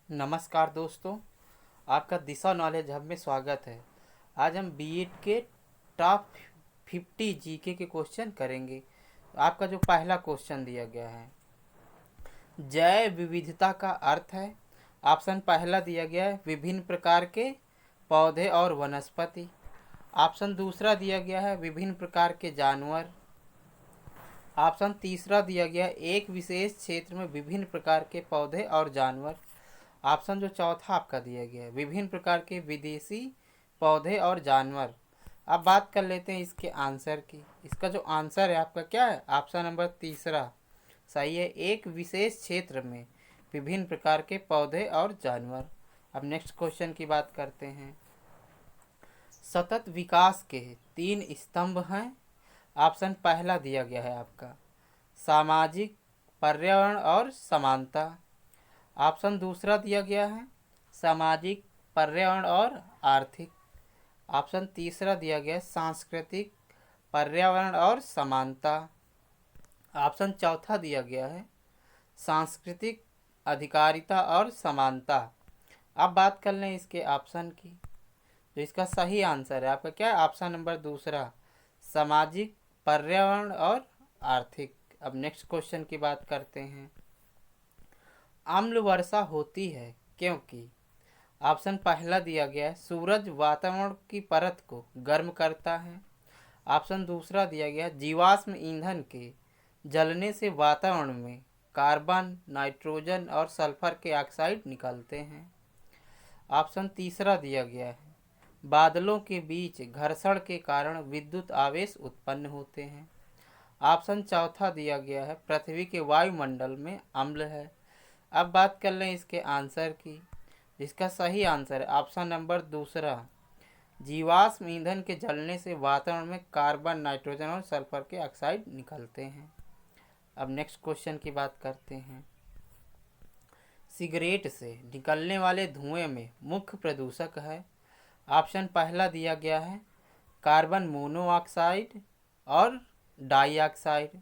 नमस्कार दोस्तों, आपका दिशा नॉलेज हब में स्वागत है। आज हम बीएड के टॉप 50 जीके के क्वेश्चन करेंगे। आपका जो पहला क्वेश्चन दिया गया है, जैव विविधता का अर्थ है। ऑप्शन पहला दिया गया है विभिन्न प्रकार के पौधे और वनस्पति। ऑप्शन दूसरा दिया गया है विभिन्न प्रकार के जानवर। ऑप्शन तीसरा दिया गया है एक विशेष क्षेत्र में विभिन्न प्रकार के पौधे और जानवर। ऑप्शन जो चौथा आपका दिया गया है विभिन्न प्रकार के विदेशी पौधे और जानवर। अब बात कर लेते हैं इसके आंसर की। इसका जो आंसर है आपका क्या है? ऑप्शन नंबर तीसरा सही है, एक विशेष क्षेत्र में विभिन्न प्रकार के पौधे और जानवर। अब नेक्स्ट क्वेश्चन की बात करते हैं। सतत विकास के 3 स्तंभ हैं। ऑप्शन पहला दिया गया है आपका सामाजिक, पर्यावरण और समानता। ऑप्शन दूसरा दिया गया है सामाजिक, पर्यावरण और आर्थिक। ऑप्शन तीसरा दिया गया है सांस्कृतिक, पर्यावरण और समानता। ऑप्शन चौथा दिया गया है सांस्कृतिक, अधिकारिता और समानता। अब बात कर लें इसके ऑप्शन की। तो इसका सही आंसर है आपका क्या है? ऑप्शन नंबर दूसरा सामाजिक, पर्यावरण और आर्थिक। अब नेक्स्ट क्वेश्चन की बात करते हैं। अम्ल वर्षा होती है क्योंकि ऑप्शन पहला दिया गया है सूरज वातावरण की परत को गर्म करता है। ऑप्शन दूसरा दिया गया है जीवाश्म ईंधन के जलने से वातावरण में कार्बन, नाइट्रोजन और सल्फर के ऑक्साइड निकलते हैं। ऑप्शन तीसरा दिया गया है बादलों के बीच घर्षण के कारण विद्युत आवेश उत्पन्न होते हैं। ऑप्शन चौथा दिया गया है पृथ्वी के वायुमंडल में अम्ल है। अब बात कर लें इसके आंसर की। इसका सही आंसर है ऑप्शन नंबर दूसरा जीवाश्म ईंधन के जलने से वातावरण में कार्बन, नाइट्रोजन और सल्फर के ऑक्साइड निकलते हैं। अब नेक्स्ट क्वेश्चन की बात करते हैं। सिगरेट से निकलने वाले धुएं में मुख्य प्रदूषक है। ऑप्शन पहला दिया गया है कार्बन मोनोऑक्साइड और डाइऑक्साइड।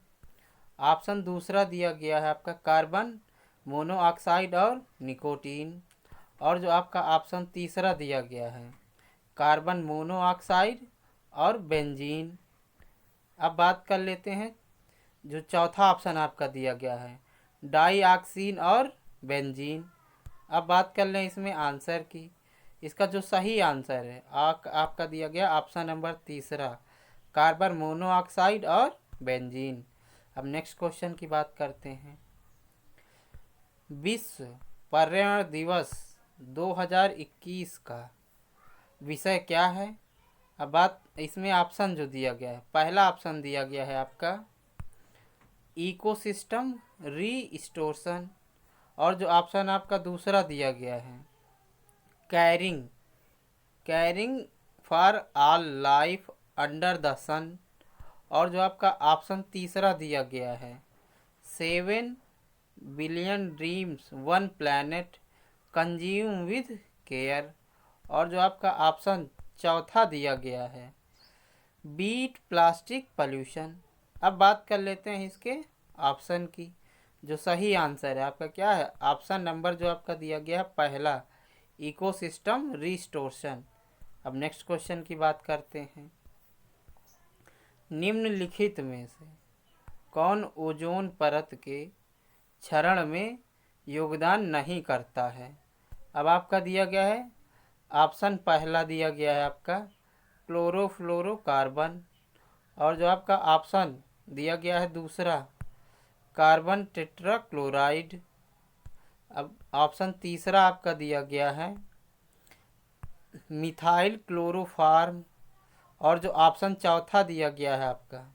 ऑप्शन दूसरा दिया गया है आपका कार्बन मोनोऑक्साइड और निकोटीन। और जो आपका ऑप्शन तीसरा दिया गया है कार्बन मोनोऑक्साइड और बेंजीन। अब बात कर लेते हैं जो चौथा ऑप्शन आपका दिया गया है डाइऑक्सीन और बेंजीन। अब बात कर लें इसमें आंसर की। इसका जो सही आंसर है आपका दिया गया ऑप्शन नंबर तीसरा कार्बन मोनोऑक्साइड और बेंजीन। अब नेक्स्ट क्वेश्चन की बात करते हैं। विश्व पर्यावरण दिवस 2021 का विषय क्या है? अब बात इसमें ऑप्शन जो दिया गया है, पहला ऑप्शन दिया गया है आपका इकोसिस्टम रीस्टोरेशन। और जो ऑप्शन आपका दूसरा दिया गया है caring caring for all life under the sun. और जो आपका ऑप्शन तीसरा दिया गया है 7 billion dreams one planet consume with care. और जो आपका ऑप्शन चौथा दिया गया है बीट प्लास्टिक पॉल्यूशन। अब बात कर लेते हैं इसके ऑप्शन की। जो सही आंसर है आपका क्या है? ऑप्शन नंबर जो आपका दिया गया है पहला इकोसिस्टम रिस्टोरेशन। अब नेक्स्ट क्वेश्चन की बात करते हैं। निम्नलिखित में से कौन ओजोन परत के क्षरण में योगदान नहीं करता है? अब आपका दिया गया है ऑप्शन पहला दिया गया है आपका क्लोरोफ्लोरोकार्बन। और जो आपका ऑप्शन दिया गया है दूसरा कार्बन टेट्राक्लोराइड। अब ऑप्शन तीसरा आपका दिया गया है मिथाइल क्लोरोफार्म। और जो ऑप्शन चौथा दिया गया है आपका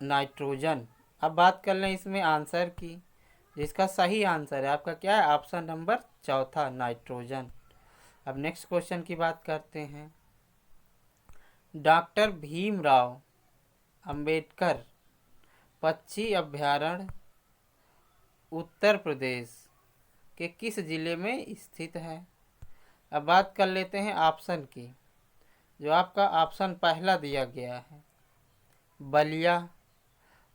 नाइट्रोजन। अब बात कर लें इसमें आंसर की। जिसका सही आंसर है आपका क्या है? ऑप्शन नंबर चौथा नाइट्रोजन। अब नेक्स्ट क्वेश्चन की बात करते हैं। डॉक्टर भीमराव अंबेडकर पक्षी अभयारण्य उत्तर प्रदेश के किस जिले में स्थित है? अब बात कर लेते हैं ऑप्शन की। जो आपका ऑप्शन पहला दिया गया है बलिया।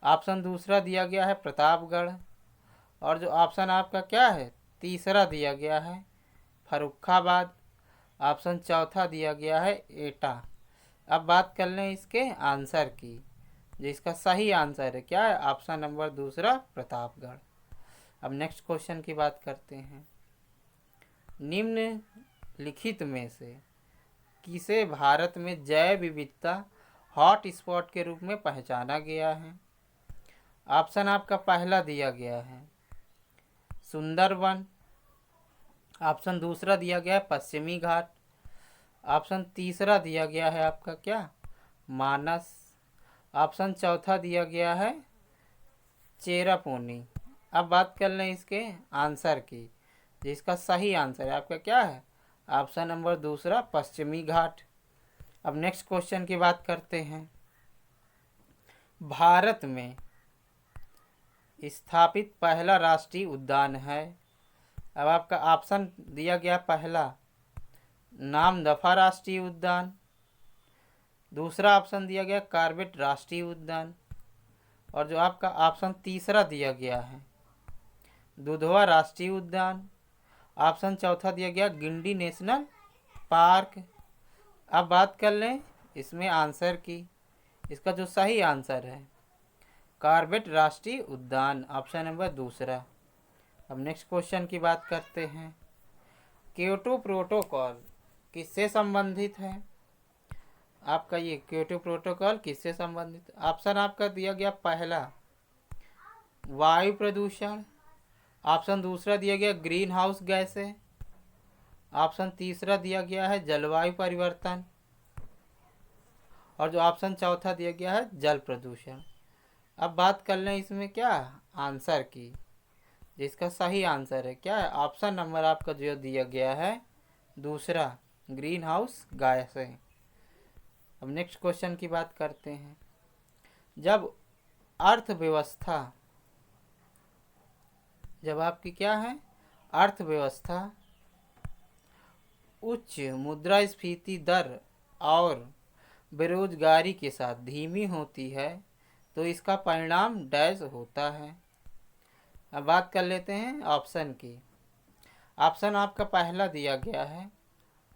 ऑप्शन दूसरा दिया गया है प्रतापगढ़। और जो ऑप्शन आपका क्या है तीसरा दिया गया है फर्रुखाबाद। ऑप्शन चौथा दिया गया है एटा। अब बात कर लें इसके आंसर की, जो इसका सही आंसर है क्या है ऑप्शन नंबर दूसरा प्रतापगढ़। अब नेक्स्ट क्वेश्चन की बात करते हैं। निम्नलिखित में से किसे भारत में जैव विविधता हॉट स्पॉट के रूप में पहचाना गया है? ऑप्शन आपका पहला दिया गया है सुंदरवन। ऑप्शन दूसरा दिया गया है पश्चिमी घाट। ऑप्शन तीसरा दिया गया है आपका क्या मानस। ऑप्शन चौथा दिया गया है चेरापूंजी। अब बात कर लें इसके आंसर की, जिसका सही आंसर है आपका क्या है ऑप्शन नंबर दूसरा पश्चिमी घाट। अब नेक्स्ट क्वेश्चन की बात करते हैं। भारत में स्थापित पहला राष्ट्रीय उद्यान है। अब आपका ऑप्शन दिया गया पहला नामदफा राष्ट्रीय उद्यान। दूसरा ऑप्शन दिया गया कॉर्बेट राष्ट्रीय उद्यान। और जो आपका ऑप्शन तीसरा दिया गया है दुधवा राष्ट्रीय उद्यान। ऑप्शन चौथा दिया गया गिंडी नेशनल पार्क। अब बात कर लें इसमें आंसर की, इसका जो सही आंसर है कॉर्बेट राष्ट्रीय उद्यान ऑप्शन नंबर दूसरा। अब नेक्स्ट क्वेश्चन की बात करते हैं। क्योटो प्रोटोकॉल किससे संबंधित है? आपका ये क्योटो प्रोटोकॉल किससे संबंधित? ऑप्शन आपका दिया गया पहला वायु प्रदूषण। ऑप्शन दूसरा दिया गया ग्रीन हाउस गैसें। ऑप्शन तीसरा दिया गया है जलवायु परिवर्तन। और जो ऑप्शन चौथा दिया गया है जल प्रदूषण। अब बात कर लें इसमें क्या आंसर की, जिसका सही आंसर है क्या है ऑप्शन नंबर आपका जो दिया गया है दूसरा ग्रीन हाउस गैसें। अब नेक्स्ट क्वेश्चन की बात करते हैं। जब आपकी क्या है अर्थव्यवस्था उच्च मुद्रास्फीति दर और बेरोजगारी के साथ धीमी होती है तो इसका परिणाम डैश होता है। अब बात कर लेते हैं ऑप्शन की। ऑप्शन आपका पहला दिया गया है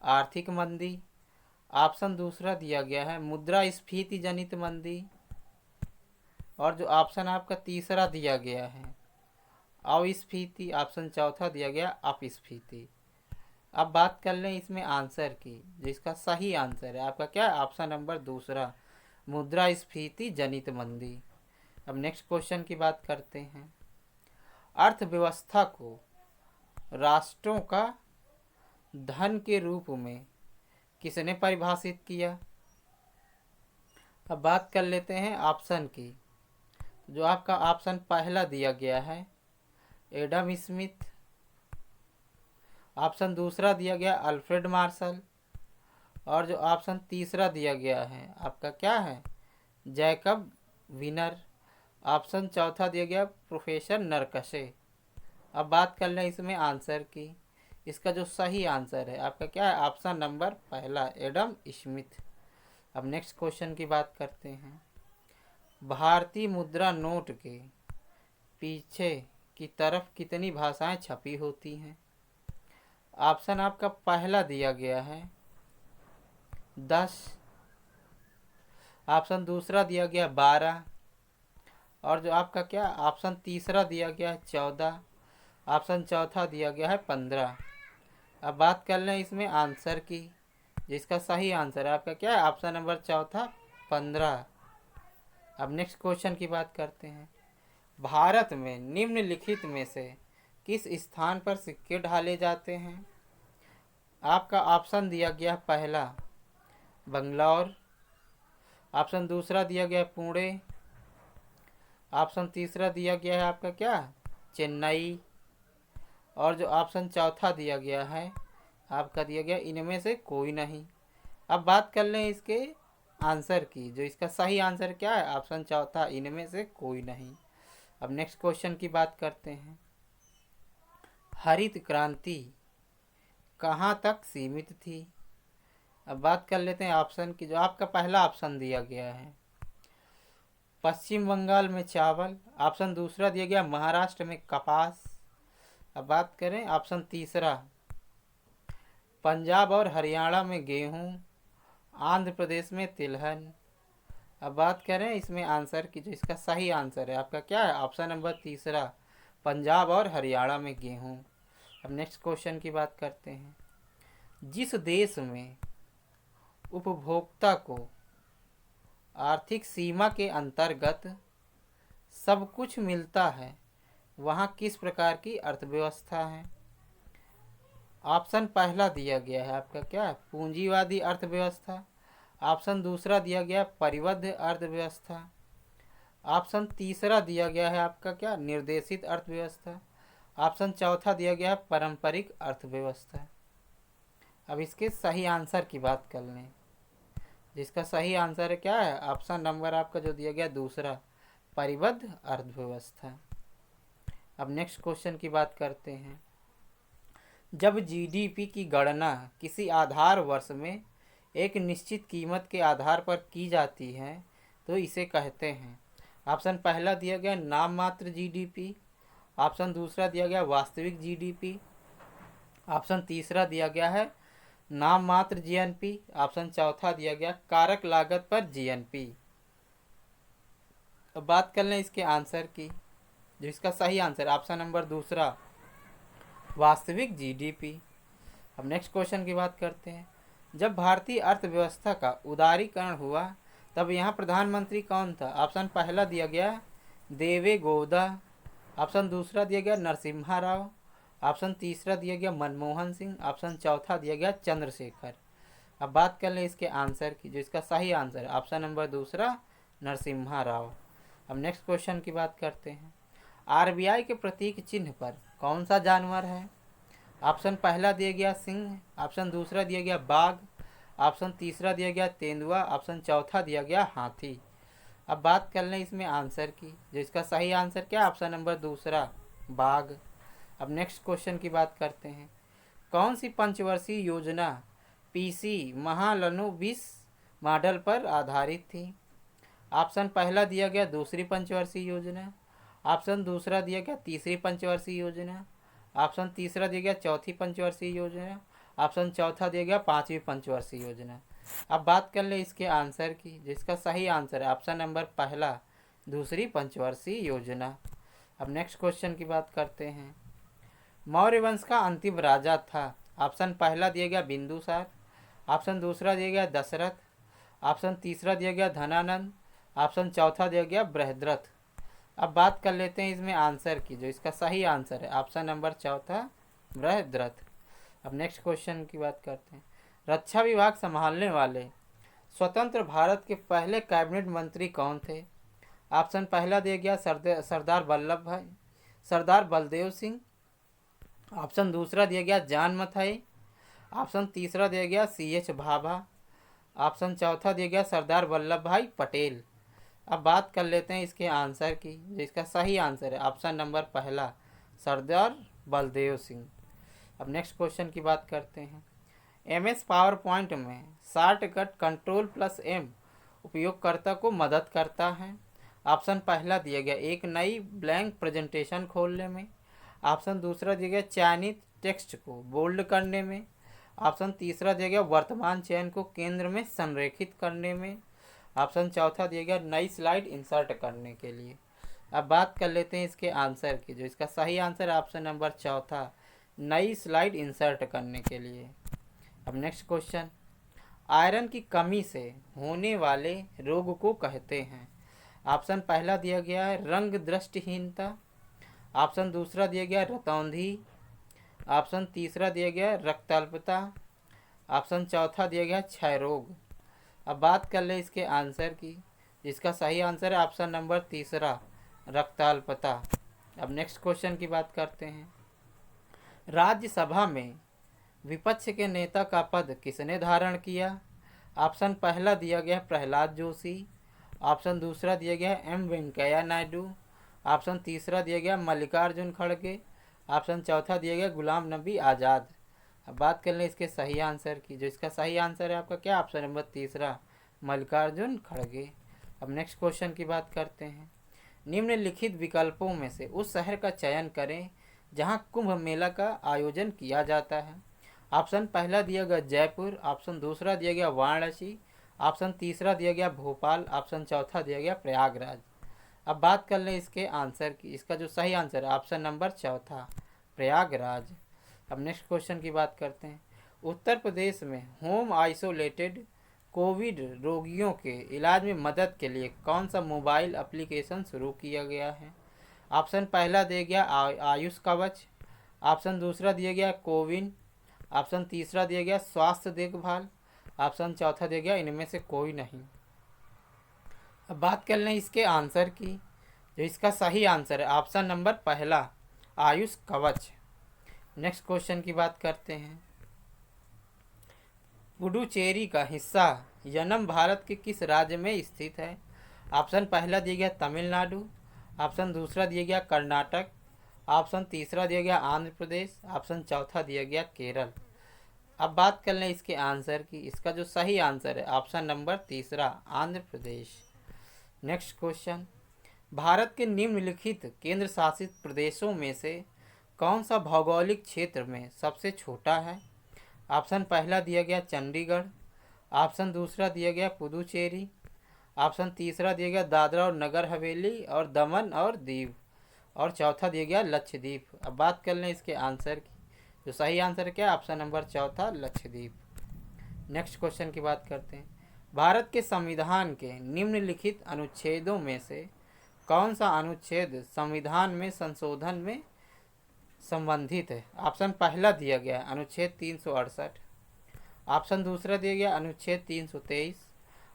आर्थिक मंदी। ऑप्शन दूसरा दिया गया है मुद्रास्फीति जनित मंदी। और जो ऑप्शन आपका तीसरा दिया गया है अस्फीति। ऑप्शन चौथा दिया गया अपस्फीति। अब बात कर लें इसमें आंसर की, जिसका सही आंसर है आपका क्या है ऑप्शन नंबर दूसरा मुद्रास्फीति जनित मंदी। अब नेक्स्ट क्वेश्चन की बात करते हैं। अर्थव्यवस्था को राष्ट्रों का धन के रूप में किसने परिभाषित किया? अब बात कर लेते हैं ऑप्शन की। जो आपका ऑप्शन पहला दिया गया है एडम स्मिथ। ऑप्शन दूसरा दिया गया अल्फ्रेड मार्शल। और जो ऑप्शन तीसरा दिया गया है आपका क्या है जैकब विनर। ऑप्शन चौथा दिया गया प्रोफेसर नरकशे। अब बात कर लें इसमें आंसर की, इसका जो सही आंसर है आपका क्या है ऑप्शन नंबर पहला एडम स्मिथ। अब नेक्स्ट क्वेश्चन की बात करते हैं। भारतीय मुद्रा नोट के पीछे की तरफ कितनी भाषाएं छपी होती हैं? ऑप्शन आपका पहला दिया गया है 10। ऑप्शन दूसरा दिया गया 12। और जो आपका क्या ऑप्शन तीसरा दिया गया है 14। ऑप्शन चौथा दिया गया है 15। अब बात कर लें इसमें आंसर की, जिसका सही आंसर है आपका क्या है ऑप्शन नंबर चौथा 15। अब नेक्स्ट क्वेश्चन की बात करते हैं। भारत में निम्नलिखित में से किस स्थान पर सिक्के ढाले जाते हैं? आपका ऑप्शन दिया गया पहला बंगलौर। ऑप्शन दूसरा दिया गया पुणे। ऑप्शन तीसरा दिया गया है आपका क्या चेन्नई। और जो ऑप्शन चौथा दिया गया है आपका दिया गया इनमें से कोई नहीं। अब बात कर लें इसके आंसर की, जो इसका सही आंसर क्या है ऑप्शन चौथा इनमें से कोई नहीं। अब नेक्स्ट क्वेश्चन की बात करते हैं। हरित क्रांति कहाँ तक सीमित थी? अब बात कर लेते हैं ऑप्शन की। जो आपका पहला ऑप्शन दिया गया है पश्चिम बंगाल में चावल। ऑप्शन दूसरा दिया गया महाराष्ट्र में कपास। अब बात करें ऑप्शन तीसरा, पंजाब और हरियाणा में गेहूं, आंध्र प्रदेश में तिलहन। अब बात करें इसमें आंसर की, जो इसका सही आंसर है आपका क्या है, ऑप्शन नंबर तीसरा, पंजाब और हरियाणा में गेहूं। अब नेक्स्ट क्वेश्चन की बात करते हैं। जिस देश में उपभोक्ता को आर्थिक सीमा के अंतर्गत सब कुछ मिलता है, वहाँ किस प्रकार की अर्थव्यवस्था है? ऑप्शन पहला दिया गया है आपका क्या है, पूंजीवादी अर्थव्यवस्था। ऑप्शन दूसरा दिया गया परिबद्ध अर्थव्यवस्था। ऑप्शन तीसरा दिया गया है आपका क्या, निर्देशित अर्थव्यवस्था। ऑप्शन चौथा दिया गया है पारंपरिक अर्थव्यवस्था। अब इसके सही आंसर की बात कर लें, जिसका सही आंसर है क्या है, ऑप्शन नंबर आपका जो दिया गया दूसरा, परिबद्ध अर्थव्यवस्था। अब नेक्स्ट क्वेश्चन की बात करते हैं। जब जीडीपी की गणना किसी आधार वर्ष में एक निश्चित कीमत के आधार पर की जाती है तो इसे कहते हैं। ऑप्शन पहला दिया गया नाम मात्र जीडीपी। ऑप्शन दूसरा दिया गया वास्तविक जीडीपी। ऑप्शन तीसरा दिया गया है नाम मात्र जीएनपी। ऑप्शन चौथा दिया गया कारक लागत पर जीएनपी। अब बात कर लें इसके आंसर की, जो इसका सही आंसर ऑप्शन नंबर दूसरा, वास्तविक जीडीपी। अब नेक्स्ट क्वेश्चन की बात करते हैं। जब भारतीय अर्थव्यवस्था का उदारीकरण हुआ तब यहाँ प्रधानमंत्री कौन था? ऑप्शन पहला दिया गया देवे गौड़ा। ऑप्शन दूसरा दिया गया नरसिम्हा राव। ऑप्शन तीसरा दिया गया मनमोहन सिंह। ऑप्शन चौथा दिया गया चंद्रशेखर। अब बात कर लें इसके आंसर की, जो इसका सही आंसर है ऑप्शन नंबर दूसरा, नरसिम्हा राव। अब नेक्स्ट क्वेश्चन की बात करते हैं। आरबीआई के प्रतीक चिन्ह पर कौन सा जानवर है? ऑप्शन पहला दिया गया सिंह। ऑप्शन दूसरा दिया गया बाघ। ऑप्शन तीसरा दिया गया तेंदुआ। ऑप्शन चौथा दिया गया हाथी। अब बात कर लें इसमें आंसर की, जो इसका सही आंसर क्या है, ऑप्शन नंबर दूसरा, बाघ। अब नेक्स्ट क्वेश्चन की बात करते हैं। कौन सी पंचवर्षीय योजना पीसी महालनोबिस मॉडल पर आधारित थी? ऑप्शन पहला दिया गया दूसरी पंचवर्षीय योजना। ऑप्शन दूसरा दिया गया तीसरी पंचवर्षीय योजना। ऑप्शन तीसरा दिया गया चौथी पंचवर्षीय योजना। ऑप्शन चौथा दिया गया पांचवी पंचवर्षीय योजना। अब बात कर ले इसके आंसर की, जिसका सही आंसर है ऑप्शन नंबर पहला, दूसरी पंचवर्षीय योजना। अब नेक्स्ट क्वेश्चन की बात करते हैं। मौर्य वंश का अंतिम राजा था। ऑप्शन पहला दिया गया बिंदुसार। ऑप्शन दूसरा दिया गया दशरथ। ऑप्शन तीसरा दिया गया धनानंद। ऑप्शन चौथा दिया गया बृहद्रथ। अब बात कर लेते हैं इसमें आंसर की, जो इसका सही आंसर है ऑप्शन नंबर चौथा, बृहद्रथ। अब नेक्स्ट क्वेश्चन की बात करते हैं। रक्षा विभाग संभालने वाले स्वतंत्र भारत के पहले कैबिनेट मंत्री कौन थे? ऑप्शन पहला दिया गया सरदार बलदेव सिंह। ऑप्शन दूसरा दिया गया जान मथाई। ऑप्शन तीसरा दिया गया CH भाभा। ऑप्शन चौथा दिया गया सरदार वल्लभ भाई पटेल। अब बात कर लेते हैं इसके आंसर की, जिसका सही आंसर है ऑप्शन नंबर पहला, सरदार बलदेव सिंह। अब नेक्स्ट क्वेश्चन की बात करते हैं। MS पावर पॉइंट में शॉर्टकट Ctrl+M उपयोगकर्ता को मदद करता है। ऑप्शन पहला दिया गया एक नई ब्लैंक प्रेजेंटेशन खोलने में। ऑप्शन दूसरा दिया गया चयनित टेक्स्ट को बोल्ड करने में। ऑप्शन तीसरा दिया गया वर्तमान चयन को केंद्र में संरेखित करने में। ऑप्शन चौथा दिया गया नई स्लाइड इंसर्ट करने के लिए। अब बात कर लेते हैं इसके आंसर की, जो इसका सही आंसर है ऑप्शन नंबर चौथा, नई स्लाइड इंसर्ट करने के लिए। अब नेक्स्ट क्वेश्चन। आयरन की कमी से होने वाले रोग को कहते हैं। ऑप्शन पहला दिया गया है रंग दृष्टिहीनता। ऑप्शन दूसरा दिया गया रतौंधी। ऑप्शन तीसरा दिया गया रक्ताल्पता। ऑप्शन चौथा दिया गया क्षय रोग। अब बात कर ले इसके आंसर की, जिसका सही आंसर है ऑप्शन नंबर तीसरा, रक्ताल्पता। अब नेक्स्ट क्वेश्चन की बात करते हैं। राज्यसभा में विपक्ष के नेता का पद किसने धारण किया? ऑप्शन पहला दिया गया प्रहलाद जोशी। ऑप्शन दूसरा दिया गया M वेंकैया नायडू। ऑप्शन तीसरा दिया गया मल्लिकार्जुन खड़गे। ऑप्शन चौथा दिया गया गुलाम नबी आज़ाद। अब बात कर लें इसके सही आंसर की, जो इसका सही आंसर है आपका क्या, ऑप्शन नंबर तीसरा, मल्लिकार्जुन खड़गे। अब नेक्स्ट क्वेश्चन की बात करते हैं। निम्नलिखित विकल्पों में से उस शहर का चयन करें जहां कुंभ मेला का आयोजन किया जाता है। ऑप्शन पहला दिया गया जयपुर, ऑप्शन दूसरा दिया गया वाराणसी, ऑप्शन तीसरा दिया गया भोपाल, ऑप्शन चौथा दिया गया प्रयागराज। अब बात कर लें इसके आंसर की। इसका जो सही आंसर है ऑप्शन नंबर चौथा, प्रयागराज। अब नेक्स्ट क्वेश्चन की बात करते हैं। उत्तर प्रदेश में होम आइसोलेटेड कोविड रोगियों के इलाज में मदद के लिए कौन सा मोबाइल एप्लीकेशन शुरू किया गया है। ऑप्शन पहला दिया गया आयुष कवच, ऑप्शन दूसरा दिया गया कोविन, ऑप्शन तीसरा दिया गया स्वास्थ्य देखभाल, ऑप्शन चौथा दिया गया इनमें से कोई नहीं। अब बात कर लें इसके आंसर की। जो इसका सही आंसर है ऑप्शन नंबर पहला, आयुष कवच। नेक्स्ट क्वेश्चन की बात करते हैं। पुडुचेरी का हिस्सा यनम भारत के किस राज्य में स्थित है। ऑप्शन पहला दिया गया तमिलनाडु, ऑप्शन दूसरा दिया गया कर्नाटक, ऑप्शन तीसरा दिया गया आंध्र प्रदेश, ऑप्शन चौथा दिया गया केरल। अब बात कर लें इसके आंसर की। इसका जो सही आंसर है ऑप्शन नंबर तीसरा, आंध्र प्रदेश। Next question. भारत के निम्नलिखित केंद्र शासित प्रदेशों में से कौन सा भौगोलिक क्षेत्र में सबसे छोटा है। ऑप्शन पहला दिया गया चंडीगढ़, ऑप्शन दूसरा दिया गया पुदुचेरी, ऑप्शन तीसरा दिया गया दादरा और नगर हवेली और दमन और दीव, और चौथा दिया गया लक्षद्वीप। अब बात कर लें इसके आंसर की। जो सही आंसर क्या है ऑप्शन नंबर चौथा, लक्षद्वीप। नेक्स्ट क्वेश्चन की बात करते हैं। भारत के संविधान के निम्नलिखित अनुच्छेदों में से कौन सा अनुच्छेद संविधान में संशोधन में संबंधित है। ऑप्शन पहला दिया गया अनुच्छेद 368, ऑप्शन दूसरा दिया गया अनुच्छेद 323,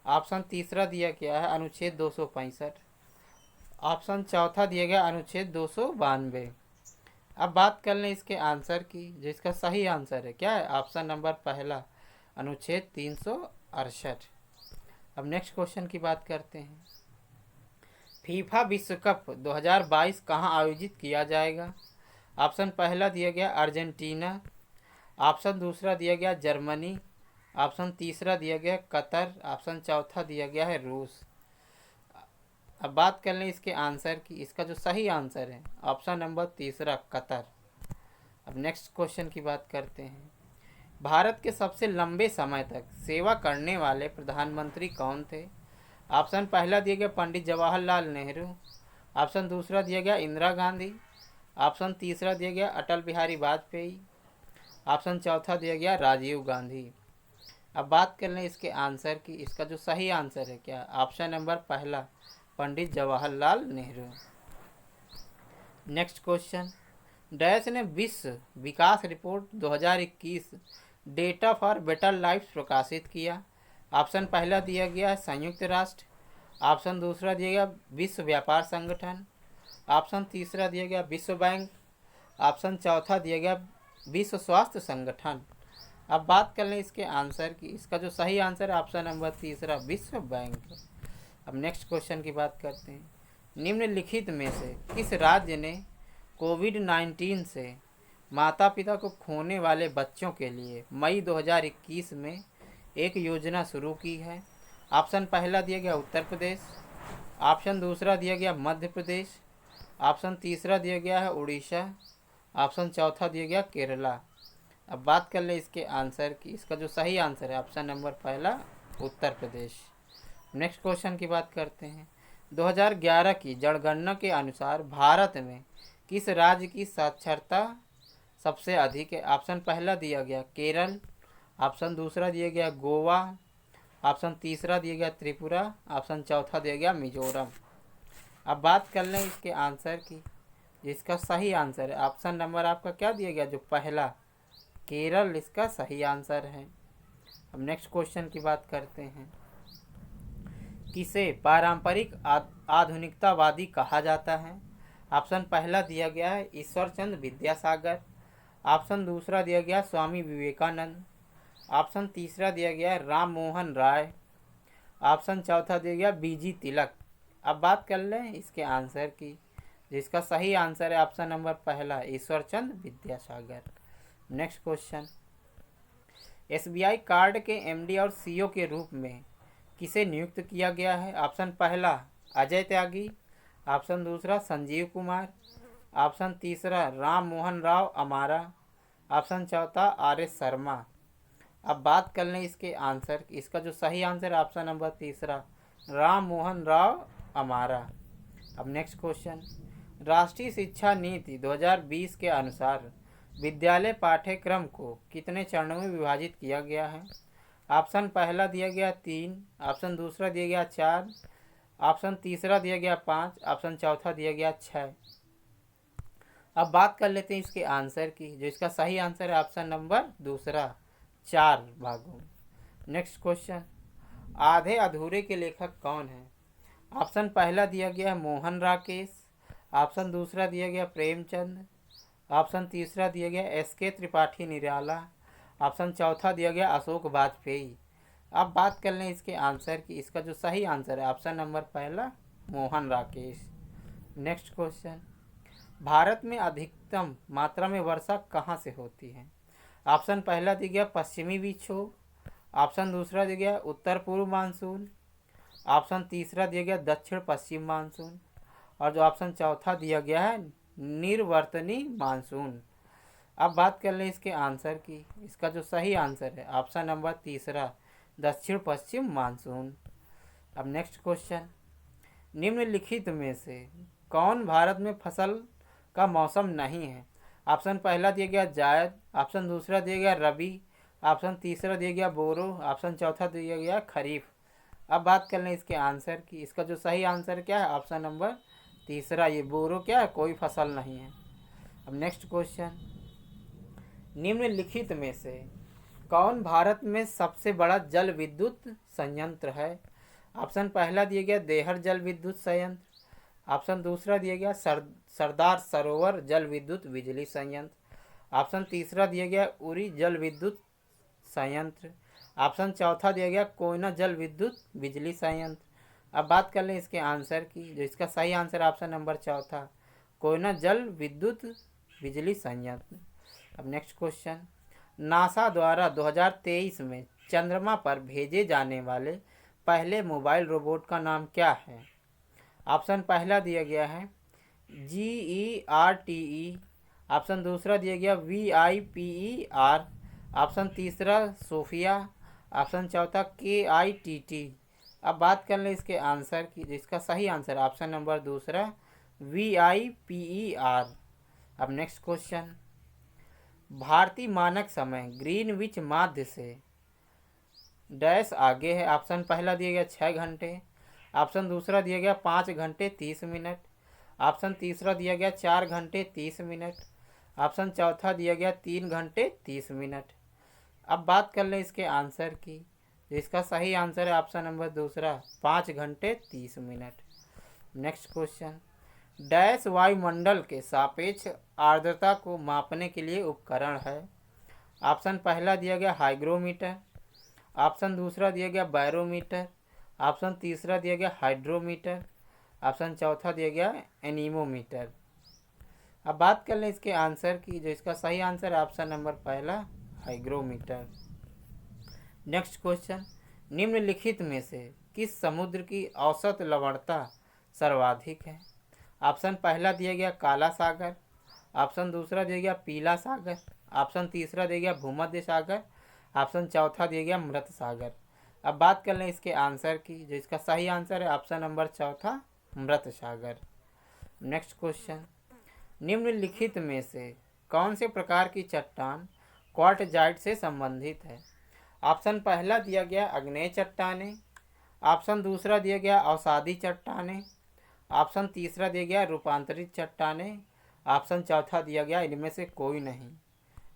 ऑप्शन तीसरा दिया गया है अनुच्छेद 265, ऑप्शन चौथा दिया गया अनुच्छेद 292। अब बात कर लें इसके आंसर की। जिसका सही आंसर है क्या है ऑप्शन नंबर पहला, अनुच्छेद 368। अब नेक्स्ट क्वेश्चन की बात करते हैं। फीफा विश्व कप 2022 कहाँ आयोजित किया जाएगा। ऑप्शन पहला दिया गया अर्जेंटीना, ऑप्शन दूसरा दिया गया जर्मनी, ऑप्शन तीसरा दिया गया कतर, ऑप्शन चौथा दिया गया है रूस। अब बात कर लें इसके आंसर की। इसका जो सही आंसर है ऑप्शन नंबर तीसरा, कतर। अब नेक्स्ट क्वेश्चन की बात करते हैं। भारत के सबसे लंबे समय तक सेवा करने वाले प्रधानमंत्री कौन थे। ऑप्शन पहला दिया गया पंडित जवाहरलाल नेहरू, ऑप्शन दूसरा दिया गया इंदिरा गांधी, ऑप्शन तीसरा दिया गया अटल बिहारी वाजपेयी, ऑप्शन चौथा दिया गया राजीव गांधी। अब बात कर लें इसके आंसर की। इसका जो सही आंसर है क्या ऑप्शन नंबर पहला, Pandit Jawaharlal Nehru. Next question. Dash ने विश्व विकास report 2021 data for better life प्रकाशित किया। ऑप्शन पहला दिया गया संयुक्त राष्ट्र, ऑप्शन दूसरा दिया गया विश्व व्यापार संगठन, ऑप्शन तीसरा दिया गया विश्व बैंक, ऑप्शन चौथा दिया गया विश्व स्वास्थ्य संगठन। अब बात कर लें इसके आंसर की। इसका जो सही आंसर है ऑप्शन नंबर तीसरा, विश्व बैंक। अब नेक्स्ट क्वेश्चन की बात करते हैं। निम्नलिखित में से किस राज्य ने कोविड-19 से माता पिता को खोने वाले बच्चों के लिए मई 2021 में एक योजना शुरू की है। ऑप्शन पहला दिया गया उत्तर प्रदेश, ऑप्शन दूसरा दिया गया मध्य प्रदेश, ऑप्शन तीसरा दिया गया है उड़ीसा, ऑप्शन चौथा दिया गया केरला। अब बात कर ले इसके आंसर की। इसका जो सही आंसर है ऑप्शन नंबर पहला, उत्तर प्रदेश। नेक्स्ट क्वेश्चन की बात करते हैं। 2011 की जनगणना के अनुसार भारत में किस राज्य की साक्षरता सबसे अधिक है। ऑप्शन पहला दिया गया केरल, ऑप्शन दूसरा दिया गया गोवा, ऑप्शन तीसरा दिया गया त्रिपुरा, ऑप्शन चौथा दिया गया मिजोरम। अब बात कर लें इसके आंसर की। जिसका सही आंसर है ऑप्शन नंबर आपका क्या दिया गया, जो पहला, केरल इसका सही आंसर है। अब नेक्स्ट क्वेश्चन की बात करते हैं। किसे पारंपरिक आधुनिकतावादी कहा जाता है। ऑप्शन पहला दिया गया है ईश्वरचंद विद्यासागर, ऑप्शन दूसरा दिया गया स्वामी विवेकानंद, ऑप्शन तीसरा दिया गया राम मोहन राय, ऑप्शन चौथा दिया गया बीजी तिलक। अब बात कर लें इसके आंसर की। जिसका सही आंसर है ऑप्शन नंबर पहला, Ishwarchand Vidyasagar. Next question. SBI card के एमडी और सीईओ के रूप में किसे नियुक्त किया गया है? ऑप्शन पहला अजय त्यागी, ऑप्शन दूसरा संजीव कुमार, ऑप्शन तीसरा राम मोहन राव अमारा, ऑप्शन चौथा आर एस शर्मा। अब बात कर लें इसके आंसर की। इसका जो सही आंसर है ऑप्शन नंबर तीसरा राम मोहन राव अमारा। अब नेक्स्ट क्वेश्चन, राष्ट्रीय शिक्षा नीति 2020 के अनुसार विद्यालय पाठ्यक्रम को कितने चरणों में विभाजित किया गया है? ऑप्शन पहला दिया गया 3, ऑप्शन दूसरा दिया गया 4, ऑप्शन तीसरा दिया गया 5, ऑप्शन चौथा दिया गया 6। अब बात कर लेते हैं इसके आंसर की। जो इसका सही आंसर है ऑप्शन नंबर दूसरा 4 भागों। नेक्स्ट क्वेश्चन, आधे अधूरे के लेखक कौन है? ऑप्शन पहला दिया गया मोहन राकेश, ऑप्शन दूसरा दिया गया प्रेमचंद, ऑप्शन तीसरा दिया गया एस.के. त्रिपाठी निराला, ऑप्शन चौथा दिया गया अशोक वाजपेयी। अब बात कर लें इसके आंसर की। इसका जो सही आंसर है ऑप्शन नंबर पहला मोहन राकेश। नेक्स्ट क्वेश्चन, भारत में अधिकतम मात्रा में वर्षा कहाँ से होती है? ऑप्शन पहला दिया गया पश्चिमी विक्षोभ, ऑप्शन दूसरा दिया गया उत्तर पूर्व मानसून, ऑप्शन तीसरा दिया गया दक्षिण पश्चिम मानसून, और जो ऑप्शन चौथा दिया गया है निर्वर्तनी मानसून। अब बात कर लें इसके आंसर की। इसका जो सही आंसर है ऑप्शन नंबर तीसरा दक्षिण पश्चिम मानसून। अब नेक्स्ट क्वेश्चन, निम्नलिखित में से कौन भारत में फसल का मौसम नहीं है? ऑप्शन पहला दिया गया जायद, ऑप्शन दूसरा दिया गया रबी, ऑप्शन तीसरा दिया गया बोरो, ऑप्शन चौथा दिया गया खरीफ। अब बात कर लें इसके आंसर की। इसका जो सही आंसर क्या है ऑप्शन नंबर तीसरा, ये बोरो क्या है, कोई फसल नहीं है। अब नेक्स्ट क्वेश्चन, निम्नलिखित में से कौन भारत में सबसे बड़ा जल विद्युत संयंत्र है? ऑप्शन पहला दिया गया देहर जल विद्युत संयंत्र, ऑप्शन दूसरा दिया गया सरदार सरोवर जल विद्युत बिजली संयंत्र, ऑप्शन तीसरा दिया गया उरी जल विद्युत संयंत्र, ऑप्शन चौथा दिया गया कोयना जल विद्युत बिजली संयंत्र। अब बात कर लें इसके आंसर की। जो इसका सही आंसर ऑप्शन नंबर चौथा कोयना जल विद्युत बिजली संयंत्र। अब नेक्स्ट क्वेश्चन, नासा द्वारा 2023 में चंद्रमा पर भेजे जाने वाले पहले मोबाइल रोबोट का नाम क्या है? ऑप्शन पहला दिया गया है GERTE, ऑप्शन दूसरा दिया गया VIPER, ऑप्शन तीसरा सोफिया, ऑप्शन चौथा KITT। अब बात कर लें इसके आंसर की। जिसका सही आंसर ऑप्शन नंबर दूसरा VIPER। अब नेक्स्ट क्वेश्चन, भारतीय मानक समय ग्रीनविच माध्य से डैश आगे है। ऑप्शन पहला दिया गया 6 घंटे, ऑप्शन दूसरा दिया गया 5 घंटे 30 मिनट, ऑप्शन तीसरा दिया गया 4 घंटे 30 मिनट, ऑप्शन चौथा दिया गया 3 घंटे 30 मिनट। अब बात कर लें इसके आंसर की। इसका सही आंसर है ऑप्शन नंबर दूसरा 5 घंटे 30 मिनट। नेक्स्ट क्वेश्चन, डैश वायुमंडल के सापेक्ष आर्द्रता को मापने के लिए उपकरण है। ऑप्शन पहला दिया गया हाइग्रोमीटर, ऑप्शन दूसरा दिया गया बैरोमीटर, ऑप्शन तीसरा दिया गया हाइड्रोमीटर, ऑप्शन चौथा दिया गया एनीमोमीटर। अब बात कर लें इसके आंसर की। जो इसका सही आंसर है ऑप्शन नंबर पहला हाइग्रोमीटर। नेक्स्ट क्वेश्चन, निम्नलिखित में से किस समुद्र की औसत लवणता सर्वाधिक है? ऑप्शन पहला दिया गया काला सागर, ऑप्शन दूसरा दिया गया पीला सागर, ऑप्शन तीसरा दिया गया भूमध्य सागर, ऑप्शन चौथा दिया गया मृत सागर। अब बात कर लें इसके आंसर की। जो इसका सही आंसर है ऑप्शन नंबर चौथा मृत सागर। नेक्स्ट क्वेश्चन, निम्नलिखित में से कौन से प्रकार की चट्टान क्वार्टजाइट से संबंधित है? ऑप्शन पहला दिया गया आग्नेय चट्टानें, ऑप्शन दूसरा दिया गया अवसादी चट्टानें, ऑप्शन तीसरा दिया गया रूपांतरित चट्टानें, ऑप्शन चौथा दिया गया इनमें से कोई नहीं।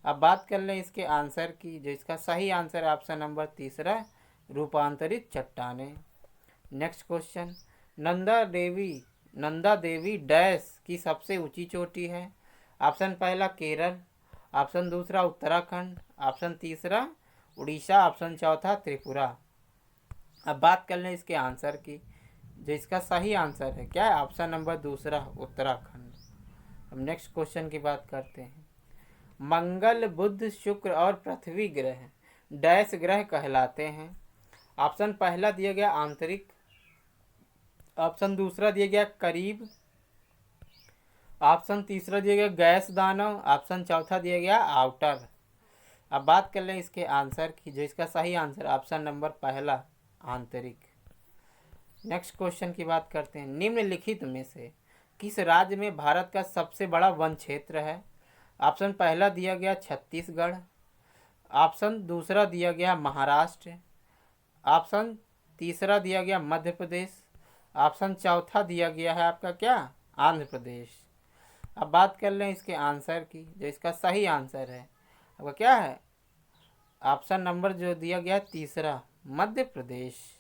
अब बात कर लें इसके आंसर की। जो इसका सही आंसर है ऑप्शन नंबर तीसरा रूपांतरित चट्टानें। Next question, Nanda Devi dash की सबसे ऊंची चोटी है? ऑप्शन पहला केरल, ऑप्शन दूसरा उत्तराखंड, ऑप्शन तीसरा उड़ीसा, ऑप्शन चौथा त्रिपुरा। अब बात कर लें इसके आंसर की। जो इसका सही आंसर है क्या है ऑप्शन नंबर दूसरा उत्तराखंड। अब नेक्स्ट क्वेश्चन की बात करते हैं। मंगल, बुध, शुक्र और पृथ्वी ग्रह डैश ग्रह कहलाते हैं? ऑप्शन पहला दिया गया आंतरिक, ऑप्शन दूसरा दिया गया करीब, ऑप्शन तीसरा दिया गया गैस दानव, ऑप्शन चौथा दिया गया आउटर। अब बात कर लें इसके आंसर की, जो इसका सही आंसर ऑप्शन नंबर पहला आंतरिक। नेक्स्ट क्वेश्चन की बात करते हैं। निम्नलिखित में से किस राज्य में भारत का सबसे बड़ा वन क्षेत्र है? ऑप्शन पहला दिया गया छत्तीसगढ़, ऑप्शन दूसरा दिया गया महाराष्ट्र, ऑप्शन तीसरा दिया गया मध्य प्रदेश, ऑप्शन चौथा दिया गया है आपका क्या, आंध्र प्रदेश। अब बात कर लें इसके आंसर की, जो इसका सही आंसर है आपका क्या है, ऑप्शन नंबर जो दिया गया तीसरा, मध्य प्रदेश।